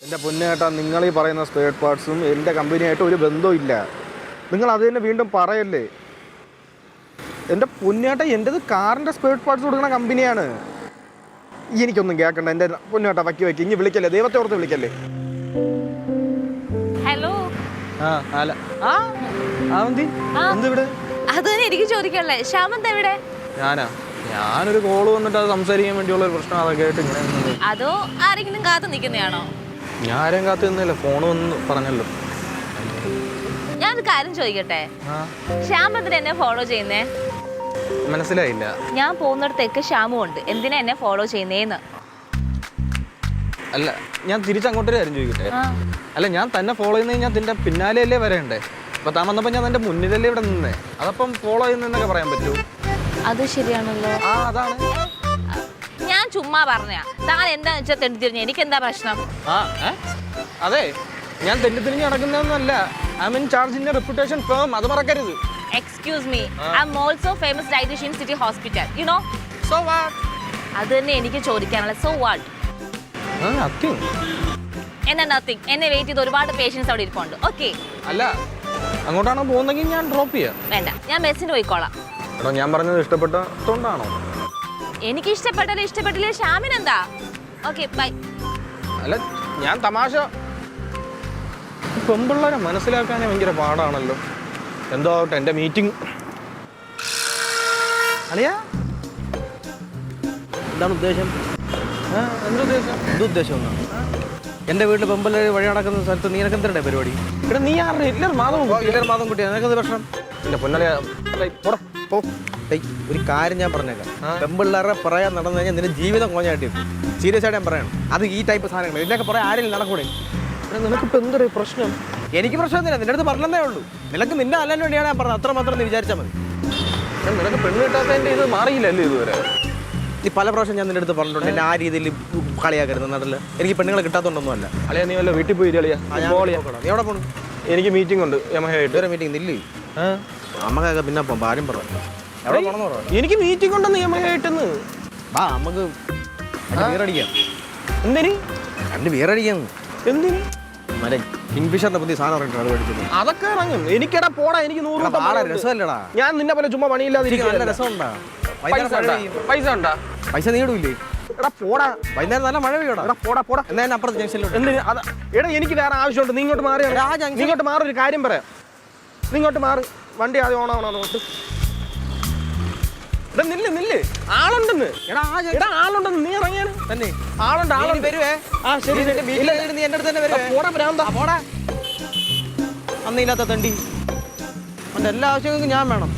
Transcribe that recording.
എൻ്റെ പൊന്നേട്ടാ, നിങ്ങൾ ഈ പറയുന്ന സ്പെയർ പാർട്സും എൻ്റെ കമ്പനിയായിട്ട് ഒരു ബന്ധവും. നിങ്ങൾ അത് തന്നെ വീണ്ടും പറയല്ലേ. എൻ്റെ പൊന്നേട്ട, എൻ്റെത് കാറിൻ്റെ സ്പെയർ പാർട്സ് കൊടുക്കുന്ന കമ്പനിയാണ്. എനിക്കൊന്നും കേൾക്കണ്ട. എൻ്റെ പൊന്നേട്ട വയ്ക്കി ഇനി വിളിക്കല്ലേ, ദൈവത്തെ ഓർത്ത് വിളിക്കല്ലേ. ഹലോ. എന്തിവിടെ? അത് തന്നെ എനിക്ക് ചോദിക്കല്ലേ. ശ്യാമന്ത് എവിടെ? ഞാനൊരു കോള് വന്നിട്ട് അത് സംസാരിക്കാൻ വേണ്ടിയുള്ള ഒരു പ്രശ്നം അതൊക്കെ ആയിട്ട് ഇങ്ങനെ. അതോ ആരെങ്കിലും കാത്തു നിൽക്കുന്നതാണോ? ഞാൻ ആരെയും കാത്തു നിന്നില്ല, ഫോൺ വന്ന് പറഞ്ഞല്ലോ. ഞാനൊരു കാര്യം ചോദിക്കട്ടെ, ശ്യാമന്തിന് എന്നെ ഫോളോ ചെയ്യുന്നേ? മനസ്സിലായില്ല. ഞാൻ പോകുന്നിടത്തേക്ക് ശ്യാമും ഉണ്ട്, എന്തിനാ എന്നെ ഫോളോ ചെയ്യുന്നേന്ന്? അല്ല, ഞാൻ തിരിച്ചങ്ങോട്ടൊരു കാര്യം ചോദിക്കട്ടെ. അല്ല, ഞാൻ തന്നെ ഫോളോ ചെയ്യുന്നത് ഞാൻ നിന്റെ പിന്നാലെയല്ലേ വരേണ്ടേ? അപ്പൊ താൻ വന്നപ്പോ ഞാൻ നിന്റെ മുന്നിലല്ലേ ഇവിടെ നിന്നേ. അതപ്പം ഫോളോ ചെയ്യുന്നൊക്കെ പറയാൻ പറ്റൂ? അത് ശരിയാണല്ലോ. അതാണ് ഞാൻ ചുമ്മാ പറഞ്ഞാ. താൻ എന്താന്ന് വെച്ചാൽ തെറ്റിത്തിരിഞ്ഞ എനിക്ക് എന്താ പ്രശ്നം? അതെ, ഞാൻ തെറ്റിത്തിരിഞ്ഞ് നടക്കുന്നതൊന്നുമല്ല. I mean charge in reputation firm, അത് മറക്കരുത്. Excuse me, I'm also famous dietitian City Hospital, you know? So what? അത് തന്നെ എനിക്ക് ചോദിക്കാനുള്ള. So what? Nothing. എന്നാ nothing? എന്നെ വെയിറ്റ് ചെയ്ത് ഒരുപാട് പേഷ്യൻസ് അവിടെ ഇരിപ്പുണ്ട്. ഓക്കെ. അല്ല, അങ്ങോട്ടാണോ പോകുന്നെങ്കിൽ ഞാൻ ഡ്രോപ്പ് ചെയ്യാം. വേണ്ട, ഞാൻ ബസ്സിന് പോയിക്കോളാം. എടോ, ഞാൻ പറഞ്ഞത് ഇഷ്ടപ്പെട്ടോണ്ടാണോ? എനിക്ക് ഇഷ്ടപ്പെട്ടാലും ഇഷ്ടപ്പെട്ടില്ലേ ശ്യാമിനെന്താ? Okay, by. അല്ല, ഞാൻ തമാശ. പെമ്പിള്ളേരെ മനസ്സിലാക്കാനേ ഭയങ്കര പാടാണല്ലോ. എന്തോ ആവട്ടെ, എൻ്റെ മീറ്റിംഗ്. അളിയാ, എന്താണ് ഉദ്ദേശം? എന്തുദ്ദേശം എന്നാണ്? എൻ്റെ വീട്ടിൽ പെമ്പല്ലർ വഴി നടക്കുന്ന സ്ഥലത്ത് നീ എനക്ക് എന്തിനാ പരിപാടി? ഇവിടെ നീ ആരുടെ? ഹിറ്റ്ലർ മാധവൻ കുട്ടിയാ, നിനക്കെന്ത് പ്രശ്നം? ഇല്ല പൊന്നളിയാ, പോ. ഒരു കാര്യം ഞാൻ പറഞ്ഞേക്കാം, പെമ്പിള്ളേരെ പറയാൻ നടന്നു കഴിഞ്ഞാൽ നിന്റെ ജീവിതം കോഞ്ഞാട്ടി സീരിയസ് ആയിട്ട് ഞാൻ പറയണം. അത് ഈ ടൈപ്പ് സാധനങ്ങൾ ഇതിനൊക്കെ പറയാൻ ആരെങ്കിലും നടക്കൂടെ? നിനക്കിപ്പോൾ എന്തൊരു പ്രശ്നം? എനിക്ക് പ്രശ്നമൊന്നുമില്ല, നിന്റെ അടുത്ത് പറഞ്ഞതേ ഉള്ളൂ. നിനക്ക് നിന്റെ അല്ലാൻ വേണ്ടിയാണ് ഞാൻ പറഞ്ഞത്, അത്ര മാത്രം നീ വിചാരിച്ചാൽ മതി. നിനക്ക് പെണ്ണ് കിട്ടാത്തതിൻ്റെ ഇത് മാറിയില്ലല്ലോ ഇതുവരെ. ഈ പല പ്രാവശ്യം ഞാൻ നിന്റെ അടുത്ത് പറഞ്ഞിട്ടുണ്ട്, എന്നെ ആ രീതിയിൽ കളിയാക്കരുത്. നാട്ടിൽ എനിക്ക് പെണ്ണുങ്ങളെ കിട്ടാത്തതുകൊണ്ടൊന്നും അല്ല. അളിയാ, നീ വല്ല വീട്ടിൽ പോയി കളിയാ. നീ എവിടെ പോകണം? എനിക്ക് മീറ്റിംഗ് ഉണ്ട് യമഹയായിട്ട്. ഇതുവരെ മീറ്റിംഗ് ഇല്ലേ? നമുക്കൊക്കെ പിന്നെ ഭാര്യം പറഞ്ഞു എവിടെ പോകണമെന്ന് പറഞ്ഞു. എനിക്ക് മീറ്റിംഗ് ഉണ്ടെന്ന് യമഹയായിട്ടെന്ന്. വാ, നമുക്ക് ബിയറടിക്കാം. എന്തിന്? രണ്ട് ബിയറടിക്കാം. എന്തിന്? മറ്റേ കിങ്ഫിഷറിന്റെ പുതിയ സാധനം പറഞ്ഞിട്ട് അത് മേടിച്ചത്. അതൊക്കെ ഇറങ്ങും. എനിക്കെടാ പോടാ, എനിക്ക് 100 രസമല്ലടാ. ഞാൻ നിന്നെ പോലെ ചുമ്മാ പണിയില്ലാതിരിക്കും. നല്ല രസമുണ്ടാ? പൈസ ഉണ്ടാ? പൈസ നീടൂല്ലേ? എടാ പോടാ, വൈകുന്നേരം നല്ല മഴ പെയ്യോടാ. എടാ പോടാ. എന്നാ ഞാൻ അപ്പുറത്ത് ജംഗ്ഷനിലോട്ട്. എന്തിന്? എടാ, എനിക്ക് വേറെ ആവശ്യമുണ്ട്. നീ ഇങ്ങോട്ട് മാറി. നീ ഇങ്ങോട്ട് മാറി, ഒരു കാര്യം പറയാം. നീ ഇങ്ങോട്ട് മാറി. വണ്ടി ആദ്യം ഓണാവണോ നോട്ട്. എടാ നില്ല്, ആളുണ്ടെന്ന്. എടാ ആളുണ്ടെന്ന്. നീ ഇറങ്ങിയാണ് തന്നെ. ആളുണ്ട് വരുവേ. ശരി. നീ എന്റെ അടുത്ത് തന്നെ വരുവേ. പോടാ ഭ്രാന്താ. പോടാ, അന്നില്ലാത്ത തണ്ടി. അവൻ്റെ എല്ലാ ആവശ്യങ്ങൾക്കും ഞാൻ വേണം.